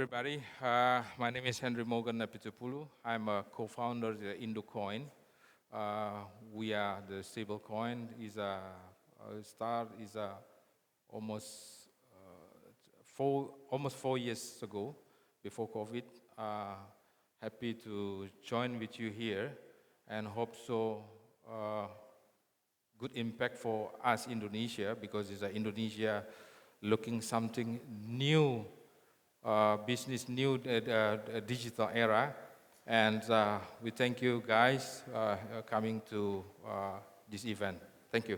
everybody. My name is Henry Morgan Napitupulu. I'm a co-founder of the IndoCoin. We are the stablecoin. Is almost almost 4 years ago, before COVID. Happy to join with you here, and hope so. Good impact for us Indonesia, because it's Indonesia looking something new. Business new digital era, and we thank you guys coming to this event. Thank you.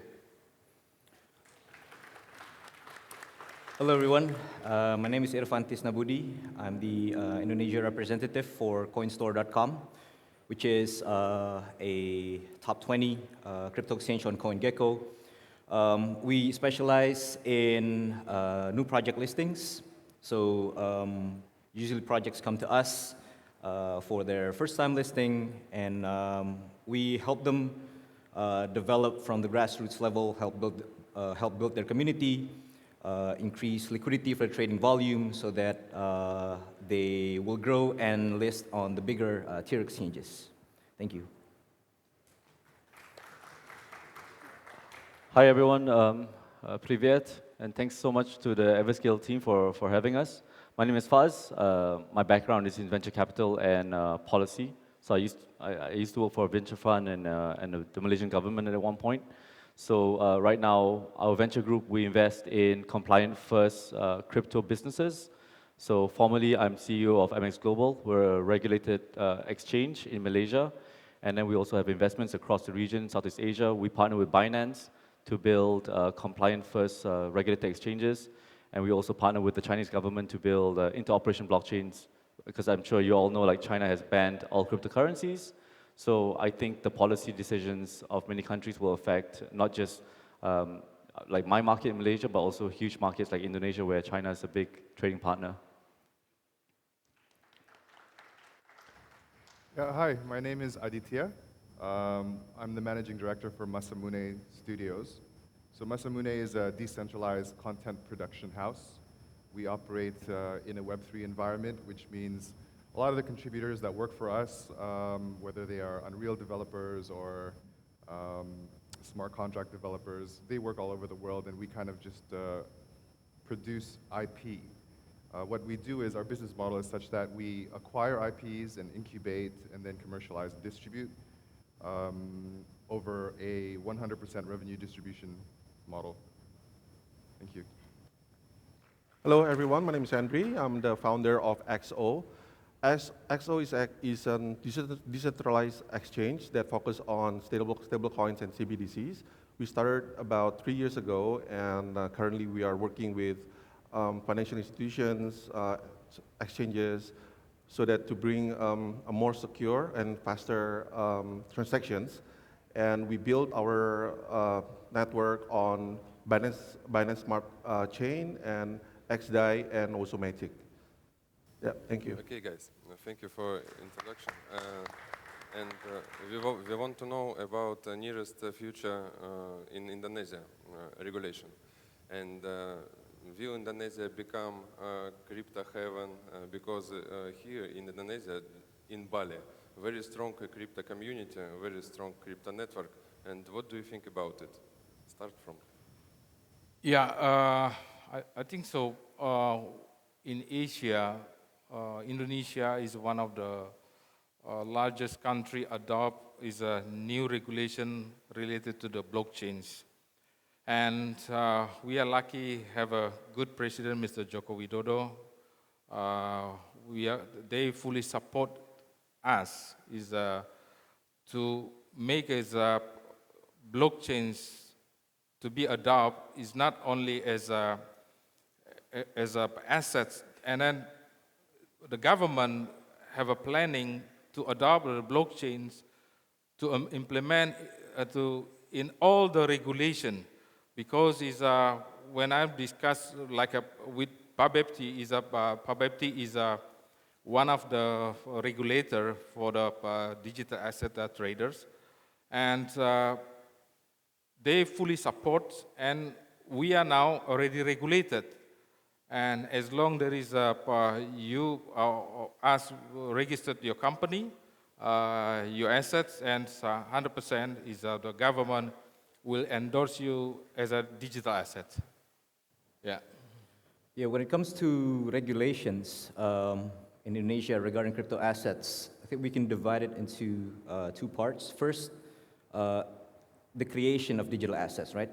Hello everyone, my name is Irfantis Nabudi. I'm the Indonesia representative for coinstore.com, which is a top 20 crypto exchange on CoinGecko. We specialize in new project listings. So usually projects come to us for their first time listing, and we help them develop from the grassroots level, help build their community, increase liquidity for trading volume so that they will grow and list on the bigger tier exchanges. Thank you. Hi everyone, Privyet, and thanks so much to the Everscale team for having us. My name is Faz. My background is in venture capital and policy. So I used to work for a venture fund and the Malaysian government at one point. So right now, our venture group, we invest in compliant-first crypto businesses. So formally, I'm CEO of MX Global. We're a regulated exchange in Malaysia. And then we also have investments across the region, Southeast Asia. We partner with Binance to build compliant-first regulated exchanges. And we also partner with the Chinese government to build interoperation blockchains, because I'm sure you all know, like, China has banned all cryptocurrencies. So I think the policy decisions of many countries will affect not just like my market in Malaysia, but also huge markets like Indonesia, where China is a big trading partner. Yeah, hi, my name is Aditya. I'm the managing director for Masamune Studios. So Masamune is a decentralized content production house. We operate in a Web3 environment, which means a lot of the contributors that work for us, whether they are Unreal developers or smart contract developers, they work all over the world, and we kind of just produce IP. What we do is, our business model is such that we acquire IPs and incubate and then commercialize and distribute over a 100% revenue distribution model. Thank you. Hello everyone, my name is Henry. I'm the founder of XO. XO is a decentralized exchange that focuses on stable coins and CBDCs. We started about 3 years ago, and currently we are working with financial institutions, exchanges, so that to bring a more secure and faster transactions. And we built our network on Binance Smart Chain and XDAI and also Matic. Yeah, thank you. Okay, guys, thank you for introduction. We want to know about the nearest future in Indonesia regulation. And will Indonesia become a crypto heaven? Because here in Indonesia, in Bali, very strong crypto community, very strong crypto network. And what do you think about it? Start from. Yeah, I think so. In Asia, Indonesia is one of the largest country adopt is a new regulation related to the blockchains. And we are lucky have a good president, Mr. Joko Widodo. They fully support us to make blockchains to be adopted is not only as assets, and then the government have a planning to adopt the blockchains to implement in all the regulation, because when I discuss with Pabepti is one of the regulator for the digital asset traders, and they fully support, and we are now already regulated. And as long there is you us registered your company, your assets, and 100% is the government will endorse you as a digital asset. Yeah. Yeah, when it comes to regulations in Indonesia regarding crypto assets, I think we can divide it into two parts. First, the creation of digital assets, right?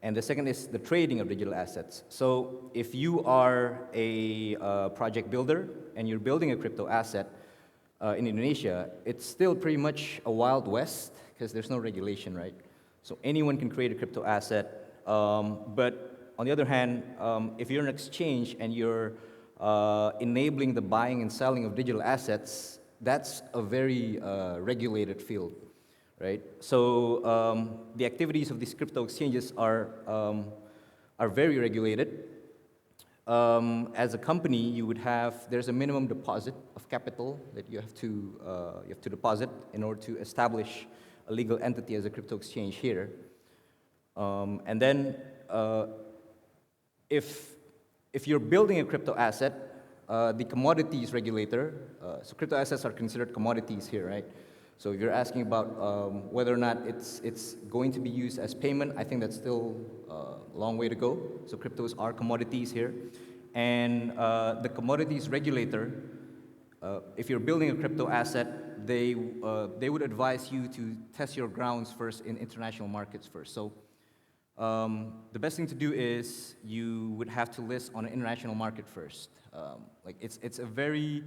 And the second is the trading of digital assets. So if you are a project builder and you're building a crypto asset in Indonesia, it's still pretty much a wild west because there's no regulation, right? So anyone can create a crypto asset, but on the other hand, if you're an exchange and you're enabling the buying and selling of digital assets, that's a very regulated field, right? So the activities of these crypto exchanges are very regulated. As a company, you would have, there's a minimum deposit of capital that you have to deposit in order to establish a legal entity as a crypto exchange here. And then if you're building a crypto asset, the commodities regulator, so crypto assets are considered commodities here, right? So if you're asking about whether or not it's going to be used as payment, I think that's still a long way to go. So cryptos are commodities here. And the commodities regulator, if you're building a crypto asset, they would advise you to test your grounds first in international markets first. So the best thing to do is you would have to list on an international market first. Like it's a very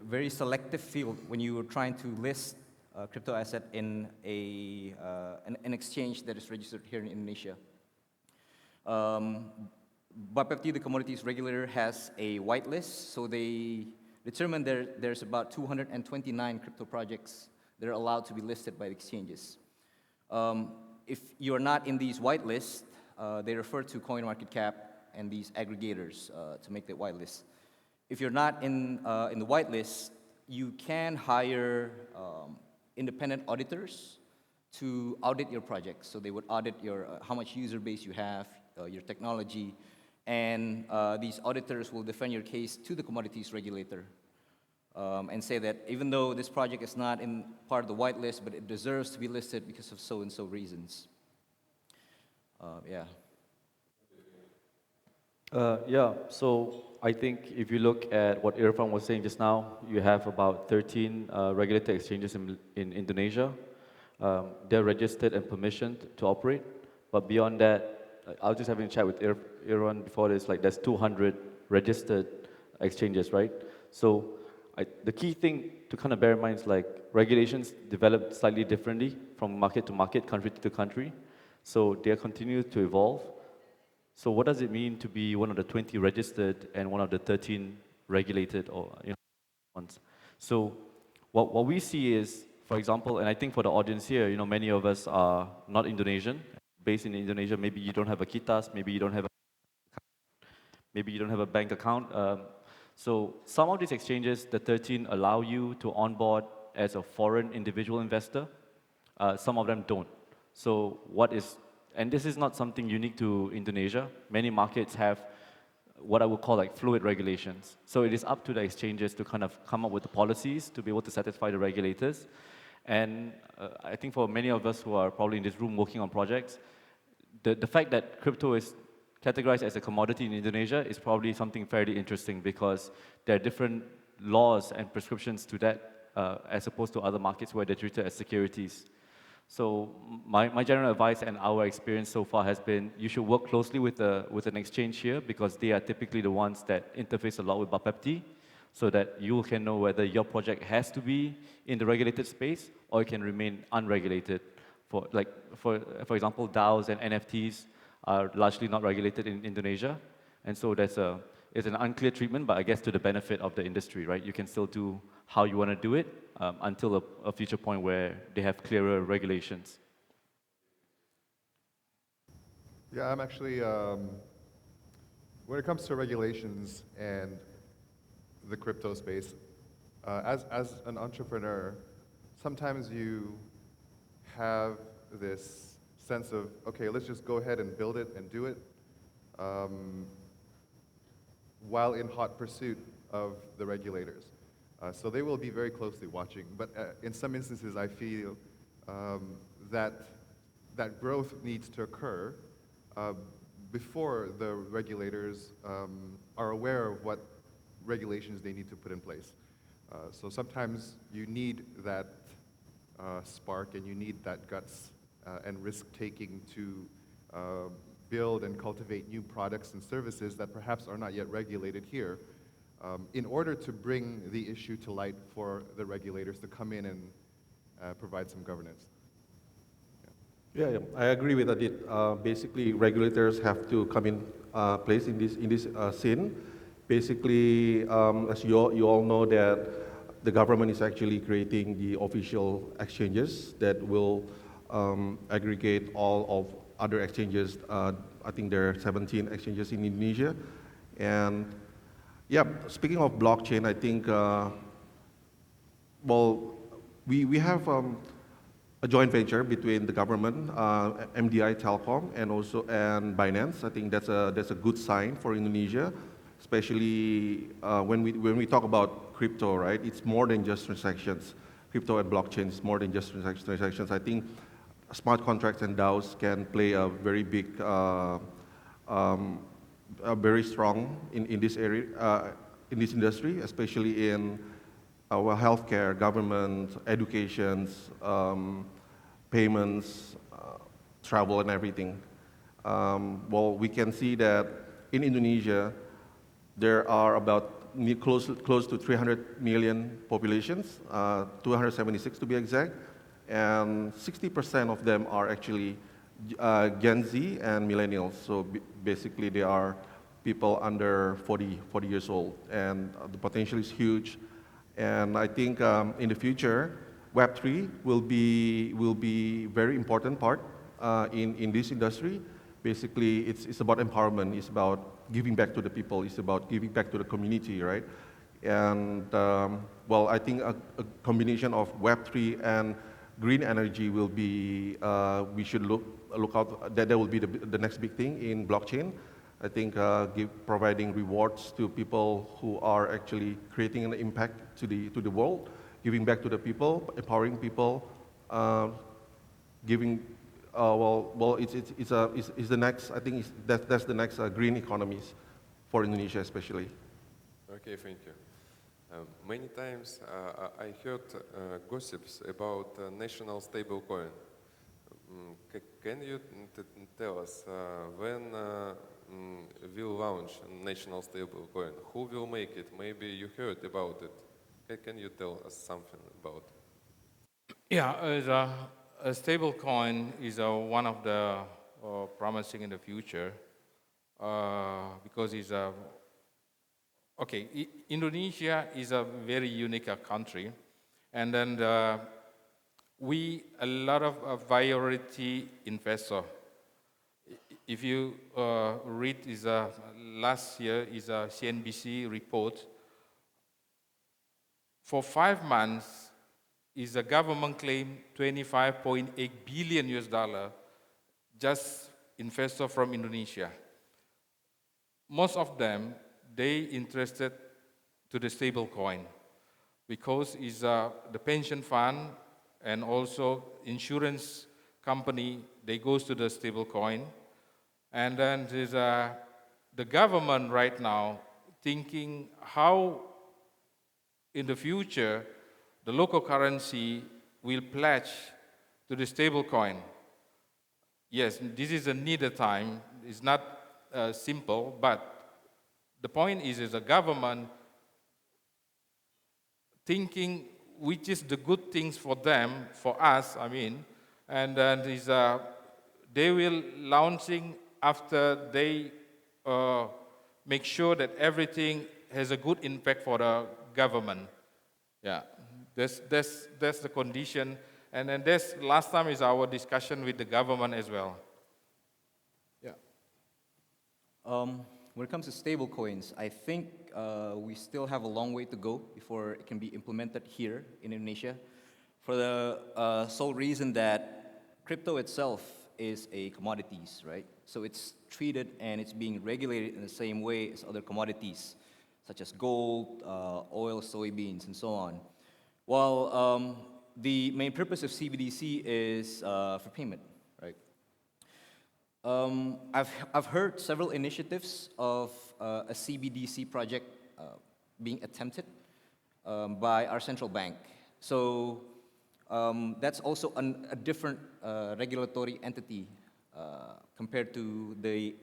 very selective field when you are trying to list a crypto asset in an exchange that is registered here in Indonesia. Bapepti, the commodities regulator, has a whitelist, so they determined there's about 229 crypto projects that are allowed to be listed by the exchanges. If you're not in these whitelists, they refer to CoinMarketCap and these aggregators to make that whitelist. If you're not in the whitelist, you can hire independent auditors to audit your project. So they would audit your how much user base you have, your technology, and these auditors will defend your case to the commodities regulator and say that even though this project is not in part of the whitelist, but it deserves to be listed because of so and so reasons. Yeah. Yeah, so I think if you look at what Irfan was saying just now, you have about 13 regulated exchanges in Indonesia. They're registered and permissioned to operate, but beyond that, I was just having a chat with Irfan before this, like there's 200 registered exchanges, right? So the key thing to kind of bear in mind is like regulations develop slightly differently from market to market, country to country. So they continue to evolve. So what does it mean to be one of the 20 registered and one of the 13 regulated or ones? So what we see is, for example, and I think for the audience here, many of us are not Indonesian, based in Indonesia. Maybe you don't have a kitas, maybe you don't have a bank account. So some of these exchanges, the 13, allow you to onboard as a foreign individual investor. Some of them don't. So and this is not something unique to Indonesia. Many markets have what I would call like fluid regulations. So it is up to the exchanges to kind of come up with the policies to be able to satisfy the regulators. And I think for many of us who are probably in this room working on projects, the fact that crypto is categorized as a commodity in Indonesia is probably something fairly interesting because there are different laws and prescriptions to that as opposed to other markets where they're treated as securities. So my general advice and our experience so far has been you should work closely with an exchange here because they are typically the ones that interface a lot with Bapepti so that you can know whether your project has to be in the regulated space or it can remain unregulated. For example, DAOs and NFTs are largely not regulated in Indonesia. And so it's an unclear treatment, but I guess to the benefit of the industry, right? You can still do how you want to do it until a future point where they have clearer regulations. Yeah, I'm actually, when it comes to regulations and the crypto space, as an entrepreneur, sometimes you have this sense of, okay, let's just go ahead and build it and do it. while in hot pursuit of the regulators. So they will be very closely watching. But in some instances, I feel that that growth needs to occur before the regulators are aware of what regulations they need to put in place. So sometimes you need that spark and you need that guts and risk-taking to build and cultivate new products and services that perhaps are not yet regulated here in order to bring the issue to light for the regulators to come in and provide some governance. Yeah, I agree with Adit. Basically, regulators have to come in place in this scene. Basically, as you all know that the government is actually creating the official exchanges that will aggregate all of other exchanges. I think there are 17 exchanges in Indonesia. And yeah, speaking of blockchain, I think, well, we have a joint venture between the government, MDI Telkom, and Binance. I think that's a good sign for Indonesia, especially when we talk about crypto, right? It's more than just transactions. Crypto and blockchain is more than just transactions. I think smart contracts and DAOs can play a very big, very strong in this area, in this industry, especially in our healthcare, government, educations, payments, travel, and everything. Well, we can see that in Indonesia, there are about close to 300 million populations, 276 to be exact, and 60% of them are actually Gen Z and millennials. So basically, they are people under 40 years old, and the potential is huge. And I think in the future, Web3 will be very important part in this industry. Basically, it's about empowerment. It's about giving back to the people. It's about giving back to the community, right? And well, I think a combination of Web3 and green energy will be. We should look out. That will be the next big thing in blockchain. I think providing rewards to people who are actually creating an impact to the world, giving back to the people, empowering people, giving. Well, it's the next. I think that's the next green economies for Indonesia, especially. Okay, thank you. Many times I heard gossips about national stablecoin. Can you tell us when will launch national stablecoin? Who will make it? Maybe you heard about it. Can you tell us something about it? Yeah, a stable coin is one of the promising in the future because it's Indonesia is a very unique country, and then a lot of variety investor. If you read last year is a CNBC report, for 5 months is a government claim $25.8 billion US just investor from Indonesia. Most of them, they interested to the stable coin because it's the pension fund and also insurance company, they goes to the stable coin. And then there's the government right now thinking how in the future the local currency will pledge to the stable coin. Yes, this is a needed time. It's not simple, but the point is the government thinking which is the good things for them, for us, I mean, and then they will launching after they make sure that everything has a good impact for the government. Yeah, that's the condition. And then this last time is our discussion with the government as well. Yeah. When it comes to stable coins, I think we still have a long way to go before it can be implemented here in Indonesia, for the sole reason that crypto itself is a commodities, right? So it's treated and it's being regulated in the same way as other commodities, such as gold, oil, soybeans, and so on. While the main purpose of CBDC is for payment, right? I've heard several initiatives of a CBDC project being attempted by our central bank. So that's also a different regulatory entity compared to the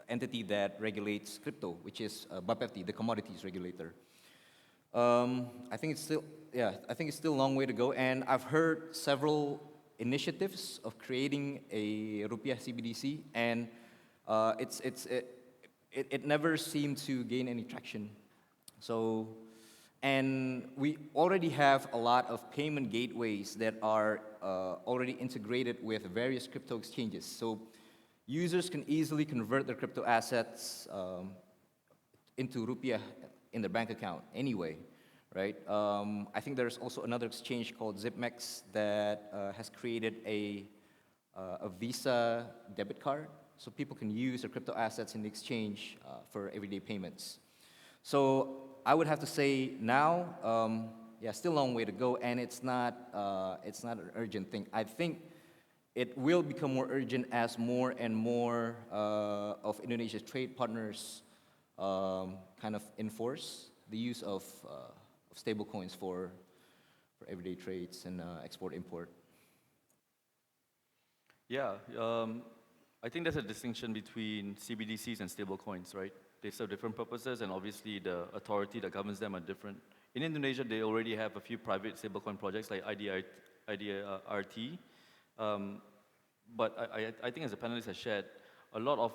entity that regulates crypto, which is BAPEPTI, the commodities regulator. I think it's still a long way to go, and I've heard several initiatives of creating a rupiah CBDC, and it never seemed to gain any traction. So, and we already have a lot of payment gateways that are already integrated with various crypto exchanges. So users can easily convert their crypto assets into rupiah in their bank account anyway, right? I think there's also another exchange called ZipMex that has created a Visa debit card, so people can use their crypto assets in the exchange for everyday payments. So I would have to say now, yeah, still a long way to go, and it's not an urgent thing. I think it will become more urgent as more and more of Indonesia's trade partners kind of enforce the use of stablecoins for everyday trades and export-import. Yeah, I think there's a distinction between CBDCs and stablecoins, right? They serve different purposes, and obviously the authority that governs them are different. In Indonesia, they already have a few private stablecoin projects like IDRT. But I think as the panelists have shared, a lot of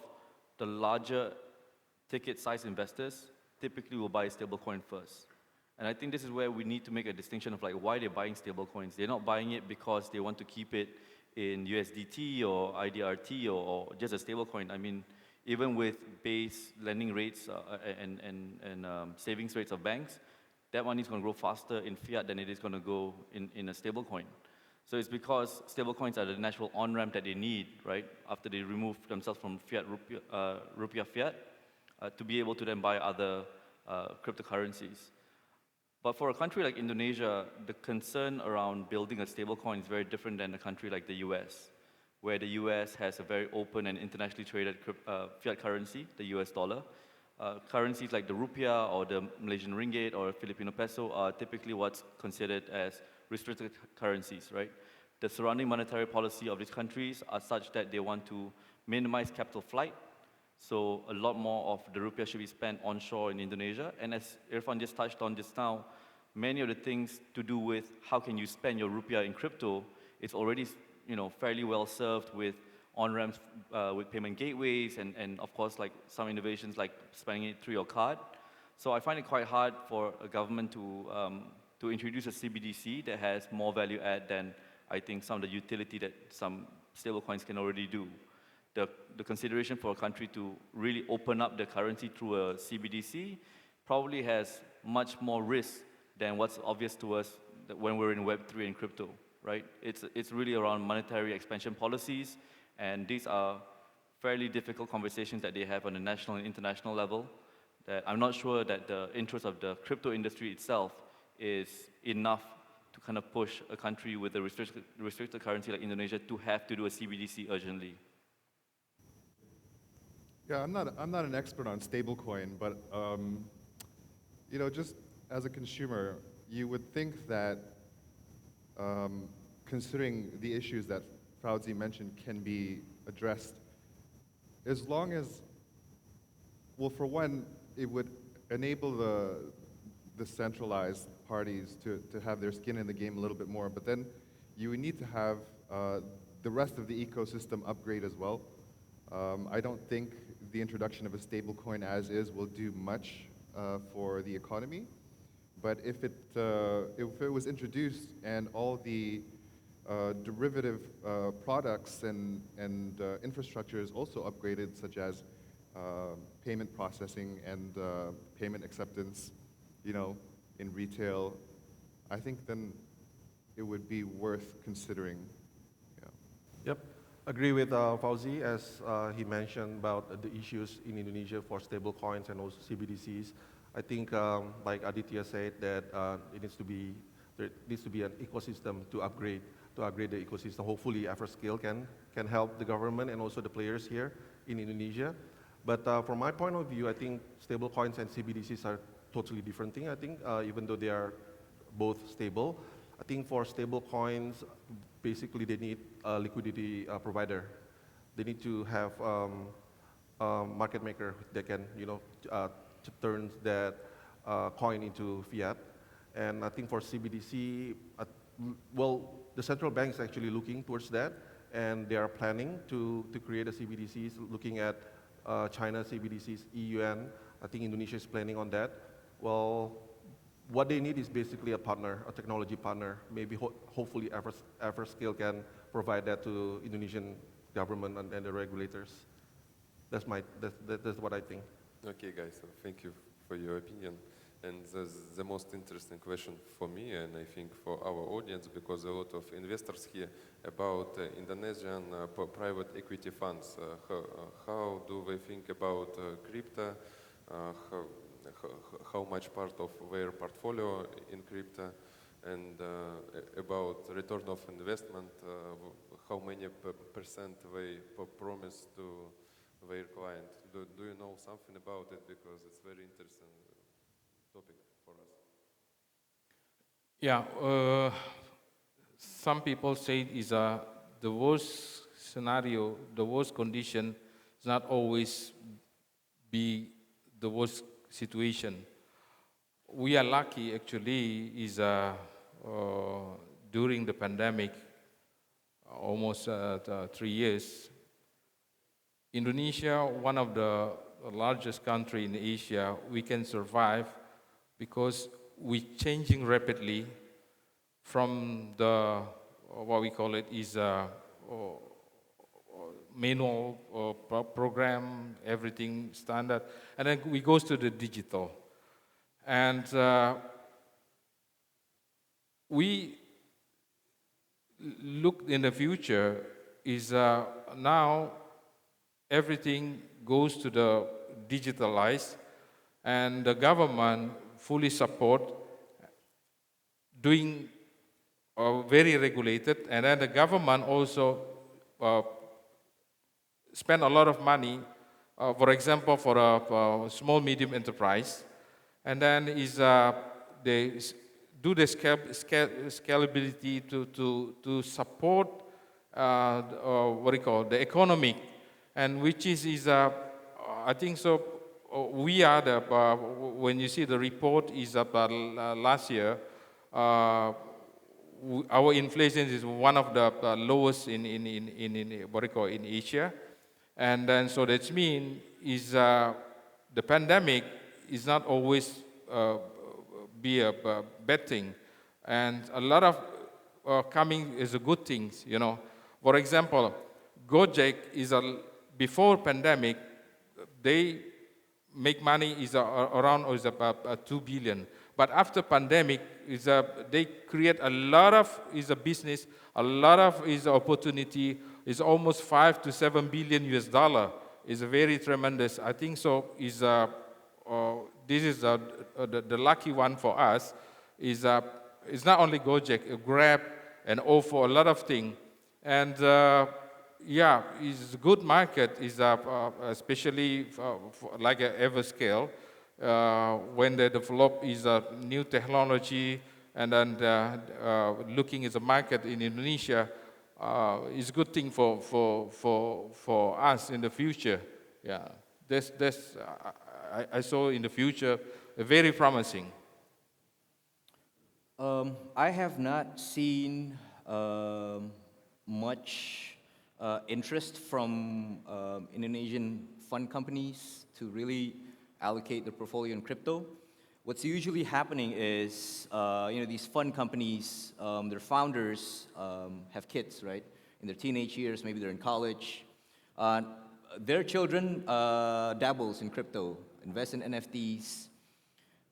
the larger ticket size investors typically will buy stablecoin first. And I think this is where we need to make a distinction of like why they're buying stablecoins. They're not buying it because they want to keep it in USDT or IDRT or just a stablecoin. I mean, even with base lending rates and savings rates of banks, that money is going to grow faster in fiat than it is going to go in a stablecoin. So it's because stablecoins are the natural on-ramp that they need, right, after they remove themselves from fiat rupiah fiat, to be able to then buy other cryptocurrencies. But for a country like Indonesia, the concern around building a stablecoin is very different than a country like the US, where the US has a very open and internationally traded fiat currency, the US dollar. Currencies like the rupiah or the Malaysian ringgit or Filipino peso are typically what's considered as restricted currencies, right? The surrounding monetary policy of these countries are such that they want to minimize capital flight. So a lot more of the rupiah should be spent onshore in Indonesia. And as Irfan just touched on just now, many of the things to do with how can you spend your rupiah in crypto is already, fairly well served with on-ramps with payment gateways and of course like some innovations like spending it through your card. So I find it quite hard for a government to introduce a CBDC that has more value add than I think some of the utility that some stablecoins can already do. The consideration for a country to really open up the currency through a CBDC probably has much more risk than what's obvious to us when we're in Web3 and crypto, right? It's really around monetary expansion policies, and these are fairly difficult conversations that they have on a national and international level that I'm not sure that the interest of the crypto industry itself is enough to kind of push a country with a restricted currency like Indonesia to have to do a CBDC urgently. Yeah, I'm not an expert on stablecoin, but just as a consumer, you would think that considering the issues that Fauzi mentioned can be addressed, as long as, well, for one, it would enable the centralized parties to have their skin in the game a little bit more, but then you would need to have the rest of the ecosystem upgrade as well. I don't think the introduction of a stablecoin as is will do much for the economy, but if it was introduced and all the derivative products and infrastructure is also upgraded, such as payment processing and payment acceptance, in retail, I think then it would be worth considering. Yeah. Yep. Agree with Fauzi, as he mentioned about the issues in Indonesia for stablecoins and also CBDCs. I think, like Aditya said, that there needs to be an ecosystem to upgrade the ecosystem. Hopefully, Everscale can help the government and also the players here in Indonesia. But from my point of view, I think stablecoins and CBDCs are totally different thing. I think even though they are both stable, I think for stablecoins, basically they need a liquidity provider. They need to have a market maker that can, turn that coin into fiat. And I think for CBDC, well, the central bank is actually looking towards that, and they are planning to create a CBDCs, looking at China CBDCs, EUN. I think Indonesia is planning on that. Well, what they need is basically a partner, a technology partner. Maybe hopefully Everscale can provide that to Indonesian government and the regulators. That's what I think. Okay, guys, so thank you for your opinion. And the most interesting question for me, and I think for our audience, because a lot of investors here, about Indonesian private equity funds. How do they think about crypto? How much part of their portfolio in crypto? And about return of investment, how many percent they promise to their client? Do you know something about it? Because it's very interesting topic for us. Yeah, some people say it is the worst scenario, the worst condition is not always be the worst situation. We are lucky actually is during the pandemic, almost 3 years, Indonesia, one of the largest country in Asia, we can survive because we're changing rapidly from the, what we call it is manual program, everything standard, and then we go to the digital. And we look in the future is now everything goes to the digitalized, and the government fully support doing very regulated, and then the government also spend a lot of money, for example, for a small medium enterprise, and then is they do the scalability to support what do you call the economic, and which is I think so. We are the when you see the report is about last year, our inflation is one of the lowest in what do you call in Asia, and then so that means is the pandemic is not always be a bad thing, and a lot of coming is a good things. For example, Gojek is before pandemic, they make money is around is about 2 billion. But after pandemic, they create a lot of a business, a lot of opportunity. Is almost 5 to 7 billion US dollar. Is very tremendous. I think so. Is this is the lucky one for us. Is it's not only Gojek, Grab, and OFO, a lot of things, and. Yeah, it's a good market, is especially like Everscale, when they develop is a new technology, and then looking at the market in Indonesia is a good thing for us in the future. Yeah, I saw in the future very promising. I have not seen much interest from Indonesian fund companies to really allocate their portfolio in crypto. What's usually happening is, these fund companies, their founders have kids, right? In their teenage years, maybe they're in college. Their children dabbles in crypto, invest in NFTs.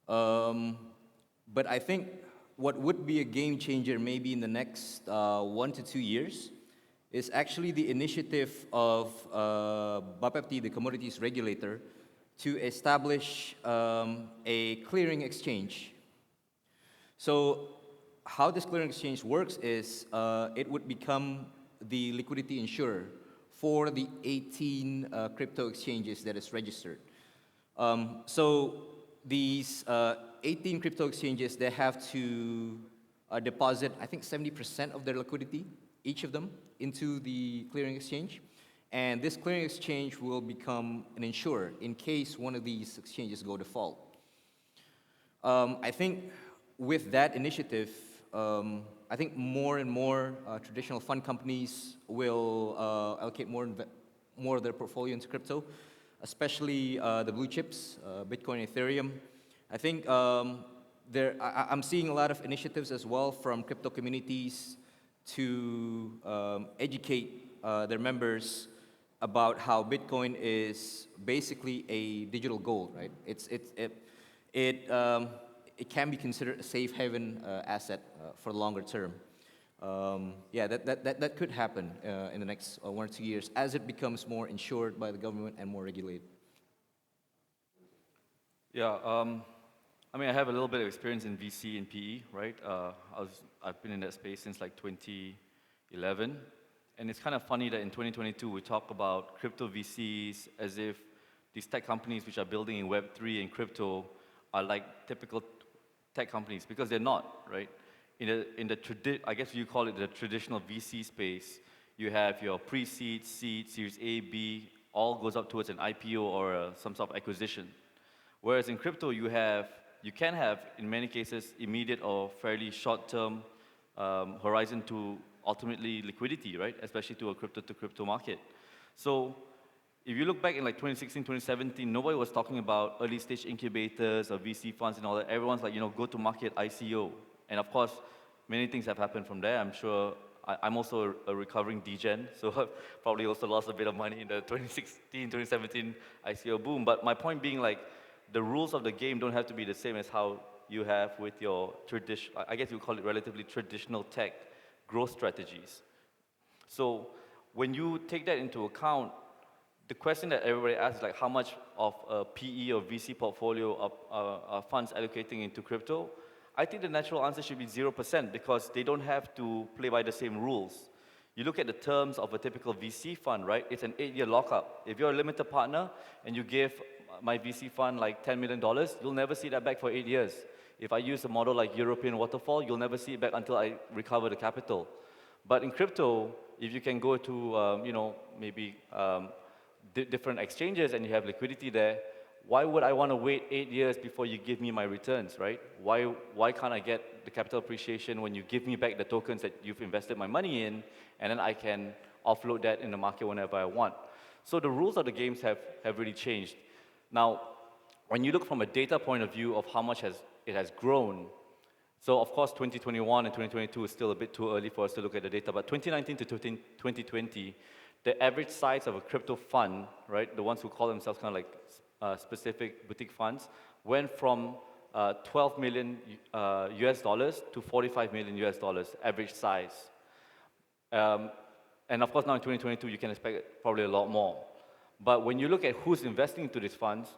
But I think what would be a game changer maybe in the next 1 to 2 years is actually the initiative of BAPEPT, the commodities regulator, to establish a clearing exchange. So how this clearing exchange works is it would become the liquidity insurer for the 18 crypto exchanges that is registered. So these 18 crypto exchanges, they have to deposit, I think, 70% of their liquidity, each of them, into the clearing exchange. And this clearing exchange will become an insurer in case one of these exchanges go default. I think with that initiative, I think more and more traditional fund companies will allocate more of their portfolio into crypto, especially the blue chips, Bitcoin, Ethereum. I think I'm seeing a lot of initiatives as well from crypto communities to educate their members about how Bitcoin is basically a digital gold, right? It can be considered a safe haven asset for the longer term. Yeah, that could happen in the next 1 or 2 years as it becomes more insured by the government and more regulated. Yeah, I mean, I have a little bit of experience in VC and PE, right? I've been in that space since like 2011. And it's kind of funny that in 2022, we talk about crypto VCs as if these tech companies which are building in Web3 and crypto are like typical tech companies, because they're not, right? I guess you call it the traditional VC space, you have your pre-seed, seed, Series A, B, all goes up towards an IPO or some sort of acquisition. Whereas in crypto, you can have, in many cases, immediate or fairly short-term horizon to ultimately liquidity, right? Especially to a crypto-to-crypto market. So if you look back in like 2016, 2017, nobody was talking about early stage incubators or VC funds and all that. Everyone's like, go to market ICO. And of course, many things have happened from there. I'm sure I'm also a recovering degen, so I've probably also lost a bit of money in the 2016, 2017 ICO boom. But my point being, like, the rules of the game don't have to be the same as how you have with your I guess you call it relatively traditional tech growth strategies. So when you take that into account, the question that everybody asks is like, how much of a PE or VC portfolio of funds allocating into crypto? I think the natural answer should be 0% because they don't have to play by the same rules. You look at the terms of a typical VC fund, right? It's an 8-year lockup. If you're a limited partner and you give my VC fund like $10 million, you'll never see that back for 8 years. If I use a model like European waterfall, you'll never see it back until I recover the capital. But in crypto, if you can go to, maybe different exchanges and you have liquidity there, why would I want to wait 8 years before you give me my returns, right? Why can't I get the capital appreciation when you give me back the tokens that you've invested my money in, and then I can offload that in the market whenever I want? So the rules of the games have really changed. Now, when you look from a data point of view of how much it has grown, so of course 2021 and 2022 is still a bit too early for us to look at the data, but 2019 to 2020, the average size of a crypto fund, right, the ones who call themselves kind of like specific boutique funds, went from 12 million US dollars to 45 million US dollars, average size. And of course now in 2022, you can expect probably a lot more. But when you look at who's investing into these funds,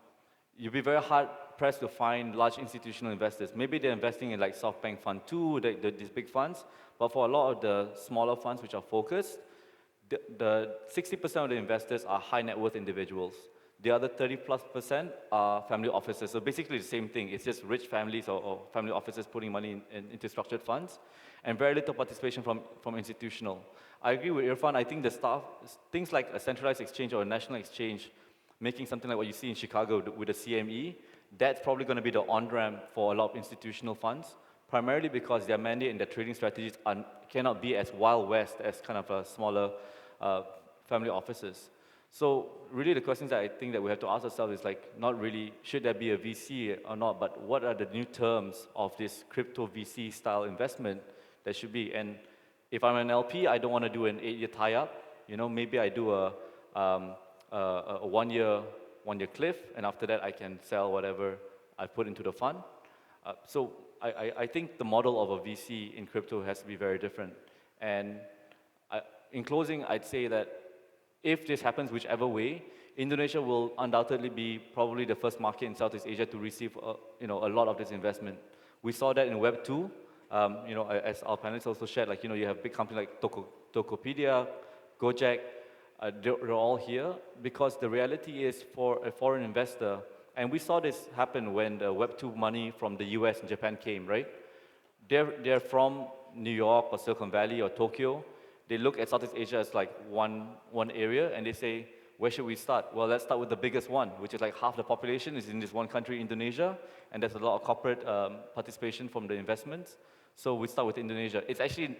you'll be very hard pressed to find large institutional investors. Maybe they're investing in like SoftBank Fund 2, these big funds, but for a lot of the smaller funds which are focused, the 60% of the investors are high net worth individuals. The other 30+% are family offices. So basically the same thing. It's just rich families or family offices putting money into structured funds, and very little participation from institutional. I agree with Irfan. I think things like a centralized exchange or a national exchange, making something like what you see in Chicago with the CME, that's probably going to be the on-ramp for a lot of institutional funds, primarily because their mandate and their trading strategies cannot be as wild west as kind of a smaller family offices. So really the questions that I think that we have to ask ourselves is like, not really, should there be a VC or not, but what are the new terms of this crypto VC style investment that should be? And if I'm an LP, I don't want to do an 8-year tie-up. Maybe I do a 1-year cliff, and after that I can sell whatever I put into the fund. So I think the model of a VC in crypto has to be very different. And in closing, I'd say that if this happens whichever way, Indonesia will undoubtedly be probably the first market in Southeast Asia to receive a lot of this investment. We saw that in Web 2. As our panelists also shared, you have big companies like Tokopedia, Gojek, they're all here because the reality is for a foreign investor, and we saw this happen when the Web 2 money from the US and Japan came, right? They're from New York or Silicon Valley or Tokyo. They look at Southeast Asia as like one area, and they say, where should we start? Well, let's start with the biggest one, which is like half the population is in this one country, Indonesia, and there's a lot of corporate participation from the investments. So we start with Indonesia. It's actually,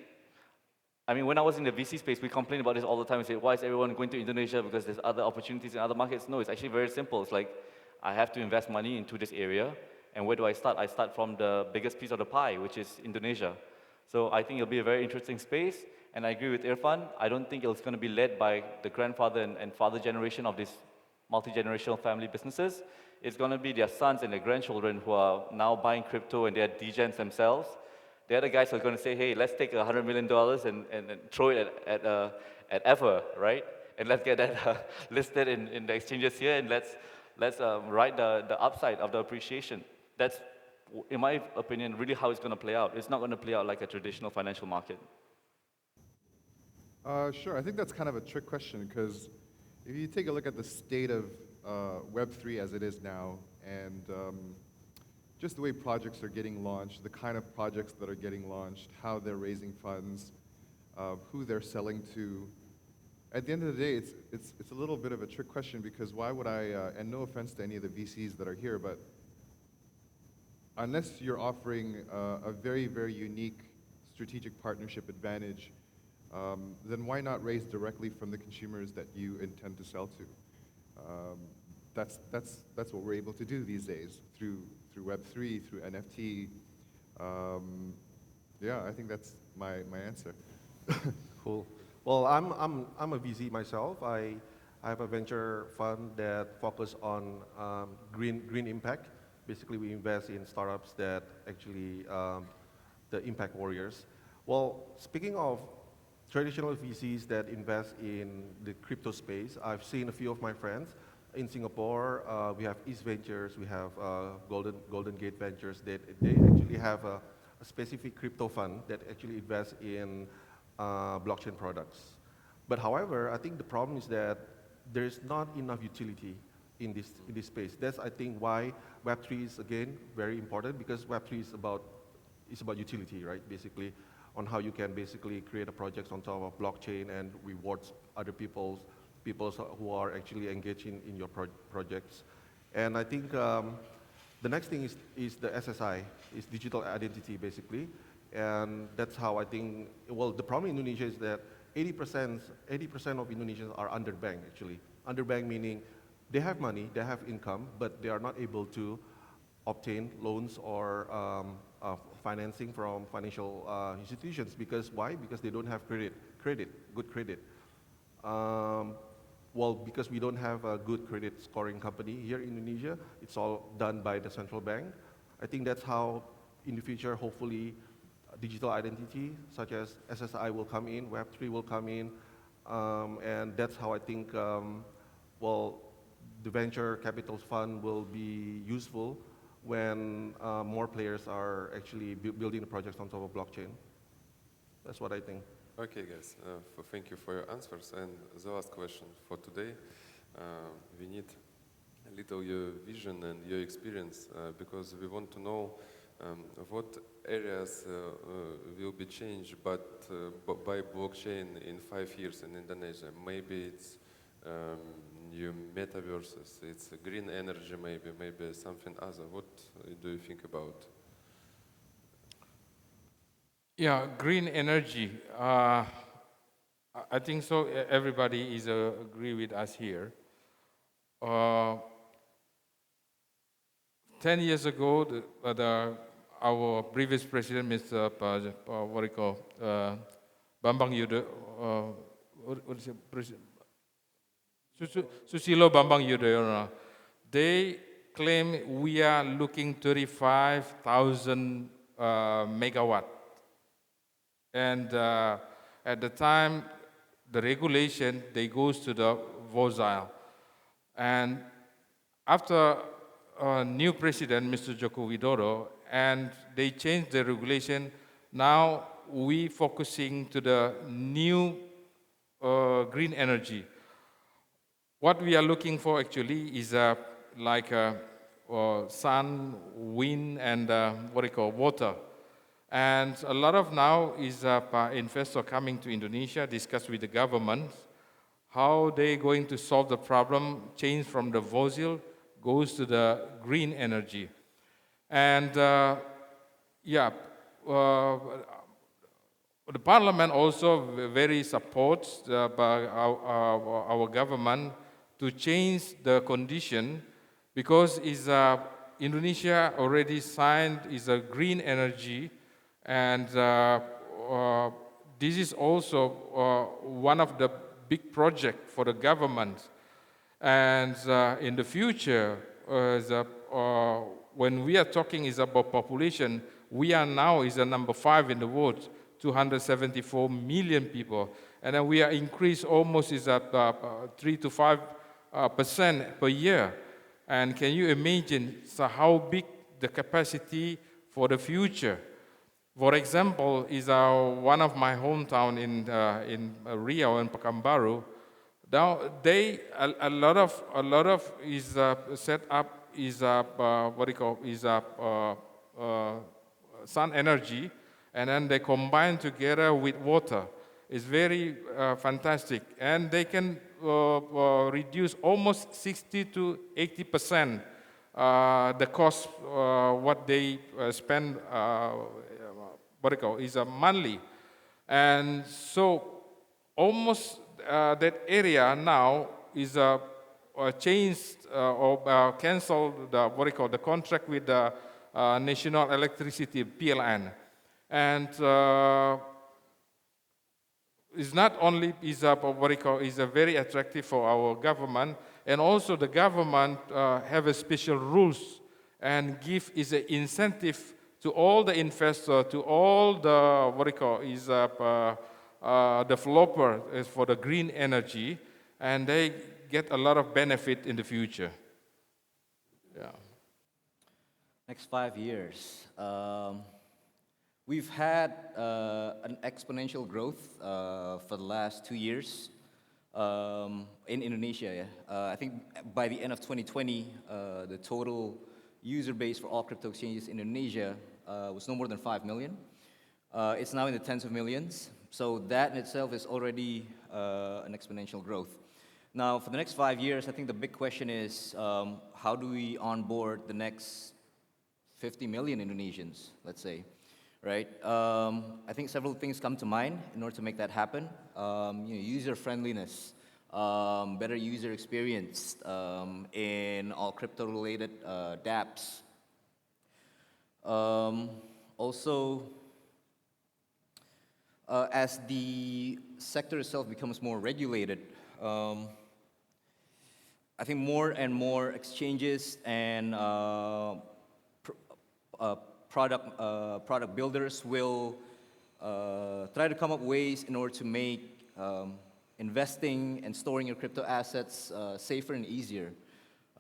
when I was in the VC space, we complain about this all the time. We say, why is everyone going to Indonesia because there's other opportunities in other markets? No, it's actually very simple. It's like, I have to invest money into this area, and where do I start? I start from the biggest piece of the pie, which is Indonesia. So I think it'll be a very interesting space, and I agree with Irfan. I don't think it's going to be led by the grandfather and father generation of these multi-generational family businesses. It's going to be their sons and their grandchildren who are now buying crypto, and they're degens themselves. The other guys are going to say, hey, let's take $100 million and throw it at Ever, right? And let's get that listed in the exchanges here, and let's ride the upside of the appreciation. That's, in my opinion, really how it's going to play out. It's not going to play out like a traditional financial market. Sure, I think that's kind of a trick question because if you take a look at the state of Web3 as it is now, and just the way projects are getting launched, the kind of projects that are getting launched, how they're raising funds, who they're selling to, at the end of the day, it's a little bit of a trick question because why would I, and no offense to any of the VCs that are here, but unless you're offering a very, very unique strategic partnership advantage, then why not raise directly from the consumers that you intend to sell to? That's what we're able to do these days through Web3, through NFT. Yeah, I think that's my answer. Cool. Well, I'm a VC myself. I have a venture fund that focuses on green impact. Basically, we invest in startups that actually the impact warriors. Well, speaking of traditional VCs that invest in the crypto space, I've seen a few of my friends in Singapore. We have East Ventures, we have Golden Gate Ventures. They actually have a specific crypto fund that actually invests in blockchain products. But however, I think the problem is that there's not enough utility in this space. That's, I think, why Web3 is, again, very important, because Web3 is about utility, right, basically, on how you can basically create a project on top of blockchain and rewards other people who are actually engaged in your projects. And I think the next thing is the SSI, is digital identity, basically. And that's how I think, well, the problem in Indonesia is that 80% of Indonesians are underbanked, actually. Underbanked meaning they have money, they have income, but they are not able to obtain loans or financing from financial institutions. Because why? Because they don't have good credit. Well, because we don't have a good credit scoring company here in Indonesia, it's all done by the central bank. I think that's how, in the future, hopefully, digital identity, such as SSI will come in, Web3 will come in, and that's how I think, well, the venture capital fund will be useful when more players are actually building the projects on top of blockchain. That's what I think. Okay, guys, thank you for your answers. And the last question for today, we need a little your vision and your experience because we want to know what areas will be changed by blockchain in 5 years in Indonesia. Maybe it's new metaverses, it's green energy, maybe something other. What do you think about? Yeah, green energy. I think so. Everybody is agree with us here. 10 years ago, our previous president, Mr. Bambang Yudo, what is it, Susilo Bambang Yudhoyono, they claim we are looking 35,000 megawatt. And at the time, the regulation, they goes to the volatile. And after new president, Mr. Joko Widodo, and they changed the regulation, now we focusing to the new green energy. What we are looking for actually is like sun, wind, and what do you call water. And a lot of now is investor coming to Indonesia, discuss with the government how they going to solve the problem, change from the fossil, goes to the green energy. And yeah, the parliament also very supports by our government to change the condition because Indonesia already signed is a green energy, and this is also one of the big project for the government. And in the future, when we are talking is about population, we are now is the number 5 in the world, 274 million people, and then we are increased almost is at 3 to 5% per year. And can you imagine how big the capacity for the future? For example, is one of my hometown in Riau and Pekanbaru. Now they a lot of is set up is what do you call is sun energy, and then they combine together with water. It's very fantastic, and they can reduce almost 60 to 80% the cost what they spend. What do you call is monthly, and so almost that area now is changed or canceled the what do you call the contract with the National Electricity (PLN), and it's not only is what do you call is very attractive for our government, and also the government have a special rules and give is an incentive to all the investor, to all the what do you call is developer is for the green energy, and they get a lot of benefit in the future. Yeah. Next 5 years. We've had an exponential growth for the last 2 years in Indonesia. I think by the end of 2020, the total user base for all crypto exchanges in Indonesia was no more than 5 million. It's now in the tens of millions. So that in itself is already an exponential growth. Now, for the next 5 years, I think the big question is how do we onboard the next 50 million Indonesians, let's say, right? I think several things come to mind in order to make that happen. User friendliness, better user experience in all crypto-related dApps. Also, as the sector itself becomes more regulated, I think more and more exchanges and product builders will try to come up ways in order to make investing and storing your crypto assets safer and easier.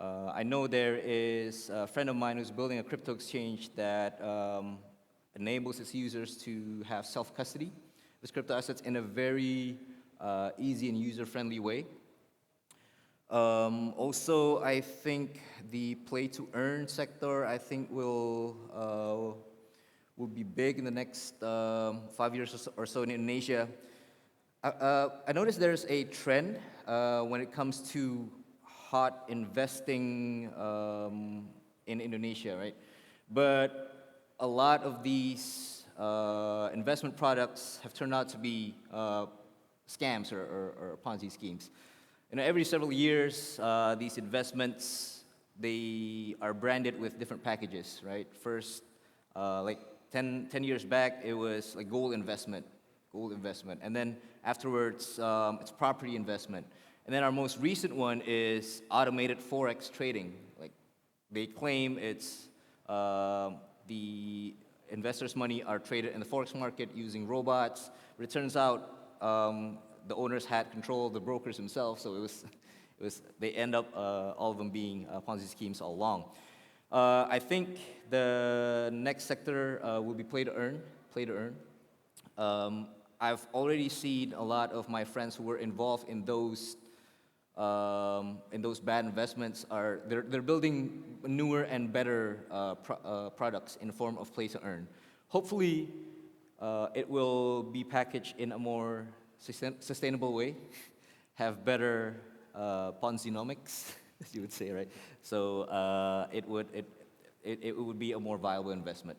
I know there is a friend of mine who's building a crypto exchange that enables its users to have self-custody of his crypto assets in a very easy and user-friendly way. Also, I think the play-to-earn sector, I think, will be big in the next 5 years or so in Indonesia. I noticed there's a trend when it comes to hot investing in Indonesia, right? But a lot of these investment products have turned out to be scams or Ponzi schemes. Every several years, these investments, they are branded with different packages, right? First, like 10 years back, it was like gold investment. And then afterwards, it's property investment. And then our most recent one is automated Forex trading. Like they claim it's the investors' money are traded in the Forex market using robots. But it turns out the owners had control of the brokers themselves, so they end up all of them being Ponzi schemes all along. I think the next sector will be play to earn. I've already seen a lot of my friends who were involved in those bad investments they're building newer and better products in the form of play to earn. Hopefully, it will be packaged in a more sustainable way, have better Ponzinomics, as you would say, right? So it would be a more viable investment.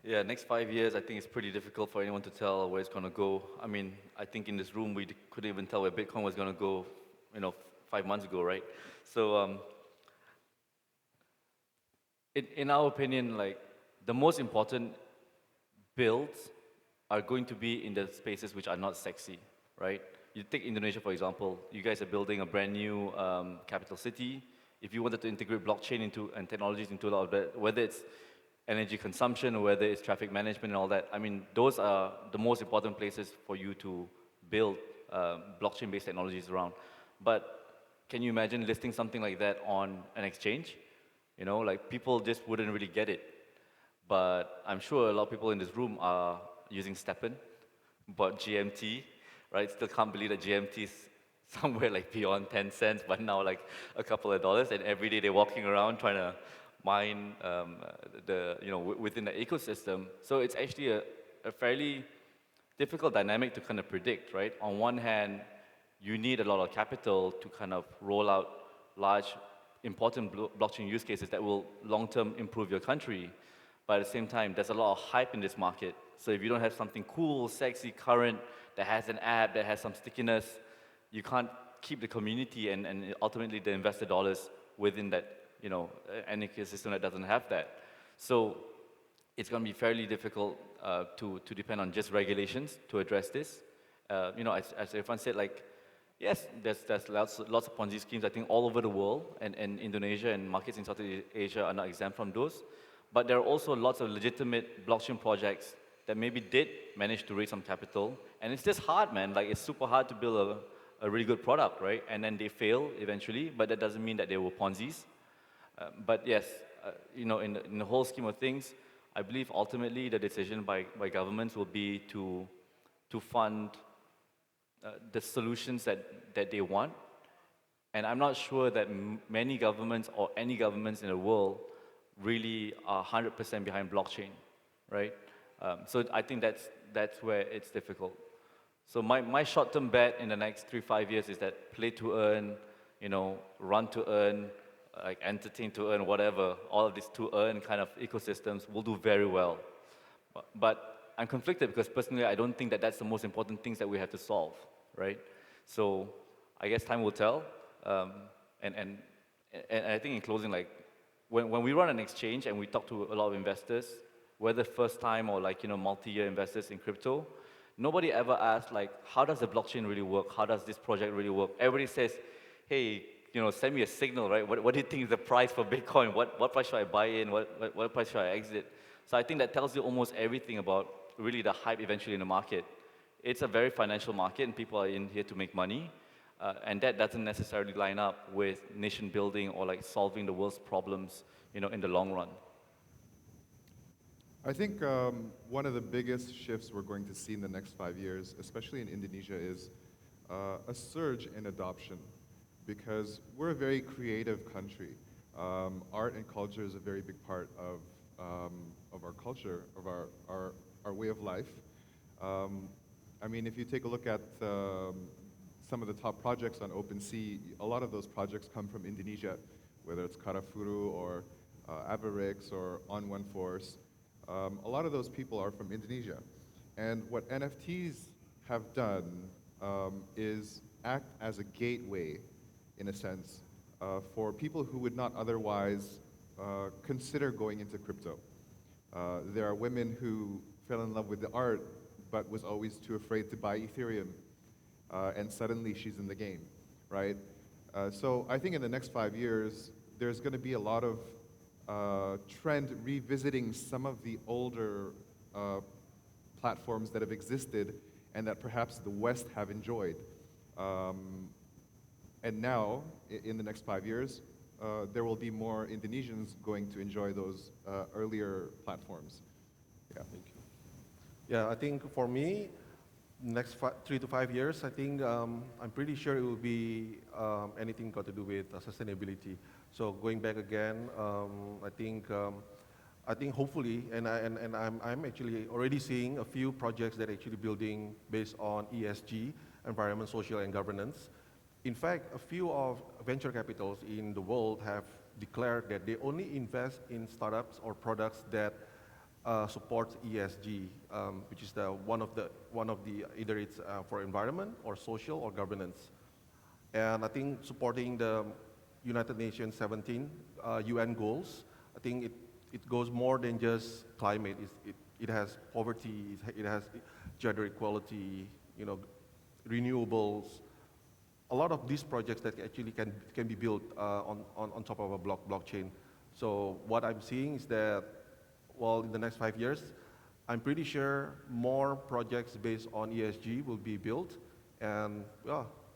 Yeah, next 5 years, I think it's pretty difficult for anyone to tell where it's going to go. I mean, I think in this room, we couldn't even tell where Bitcoin was going to go, 5 months ago, right? So in our opinion, like, the most important builds are going to be in the spaces which are not sexy, right? You take Indonesia, for example. You guys are building a brand new capital city. If you wanted to integrate blockchain and technologies into a lot of that, whether it's energy consumption or whether it's traffic management and all that, I mean, those are the most important places for you to build blockchain-based technologies around. But can you imagine listing something like that on an exchange? Like, people just wouldn't really get it. But I'm sure a lot of people in this room are using Steppen, bought GMT, right? Still can't believe that GMT is somewhere like beyond 10 cents, but now like a couple of dollars, and every day they're walking around trying to mine within the ecosystem. So it's actually a fairly difficult dynamic to kind of predict, right? On one hand, you need a lot of capital to kind of roll out large, important blockchain use cases that will long-term improve your country. But at the same time, there's a lot of hype in this market. So if you don't have something cool, sexy, current, that has an app, that has some stickiness, you can't keep the community and ultimately the investor dollars within that, an ecosystem that doesn't have that. So it's going to be fairly difficult to depend on just regulations to address this. As everyone said, like, yes, there's lots of Ponzi schemes, I think, all over the world, and Indonesia and markets in Southeast Asia are not exempt from those. But there are also lots of legitimate blockchain projects that maybe did manage to raise some capital. And it's just hard, man. Like, it's super hard to build a really good product, right? And then they fail eventually, but that doesn't mean that they were Ponzi's. But yes, in the whole scheme of things, I believe ultimately the decision by governments will be to fund the solutions that they want. And I'm not sure that many governments or any governments in the world really are 100% behind blockchain, right? So I think that's where it's difficult. So my short-term bet in the next 3-5 years is that play to earn, run to earn, like entertain to earn, whatever, all of these to earn kind of ecosystems will do very well. But I'm conflicted because personally I don't think that that's the most important things that we have to solve, right? So I guess time will tell. And I think in closing, like, when we run an exchange and we talk to a lot of investors, whether first time or like, multi-year investors in crypto, nobody ever asks, like, how does the blockchain really work? How does this project really work? Everybody says, hey, send me a signal, right? What do you think is the price for Bitcoin? What price should I buy in? What price should I exit? So I think that tells you almost everything about really the hype eventually in the market. It's a very financial market and people are in here to make money. And that doesn't necessarily line up with nation building or like solving the world's problems, in the long run. I think one of the biggest shifts we're going to see in the next 5 years, especially in Indonesia, is a surge in adoption, because we're a very creative country. Art and culture is a very big part of our culture, of our way of life. I mean, if you take a look at some of the top projects on OpenSea, a lot of those projects come from Indonesia, whether it's Karafuru or Averix or On One Force. A lot of those people are from Indonesia. And what NFTs have done is act as a gateway, in a sense, for people who would not otherwise consider going into crypto. There are women who fell in love with the art, but was always too afraid to buy Ethereum. And suddenly she's in the game, right? So I think in the next 5 years, there's going to be a lot of trend revisiting some of the older platforms that have existed and that perhaps the West have enjoyed. And now, in the next 5 years, there will be more Indonesians going to enjoy those earlier platforms. Yeah. Thank you. Yeah, I think for me, next 3 to 5 years, I think I'm pretty sure it will be anything got to do with sustainability. So going back again, I think hopefully, and I'm actually already seeing a few projects that are actually building based on ESG, environment, social, and governance. In fact, a few of venture capitals in the world have declared that they only invest in startups or products that support ESG, which is one of the either it's for environment or social or governance. And I think supporting the United Nations 17 UN goals, I think it goes more than just climate. It has poverty, it has gender equality, renewables. A lot of these projects that actually can be built on top of a blockchain. So what I'm seeing is that, well, in the next 5 years, I'm pretty sure more projects based on ESG will be built, and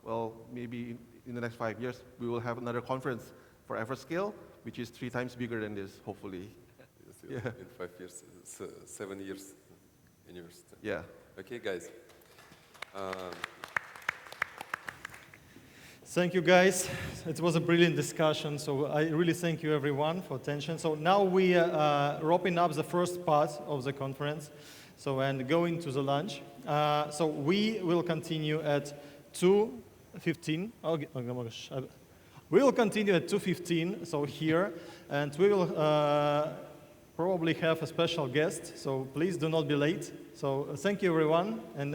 well, maybe in the next 5 years we will have another conference for Everscale, which is 3 times bigger than this, hopefully. Yes, yeah. In 5 years, 7 years in university. Yeah. Okay, guys. Thank you, guys. It was a brilliant discussion, so I really thank you, everyone, for attention. So now we are wrapping up the first part of the conference, and going to the lunch. So we will continue at 2:15. Oh my gosh. We will continue at 2:15, so here, and we will probably have a special guest, so please do not be late. So thank you, everyone, and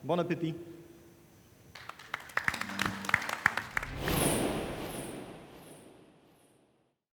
bon appetit.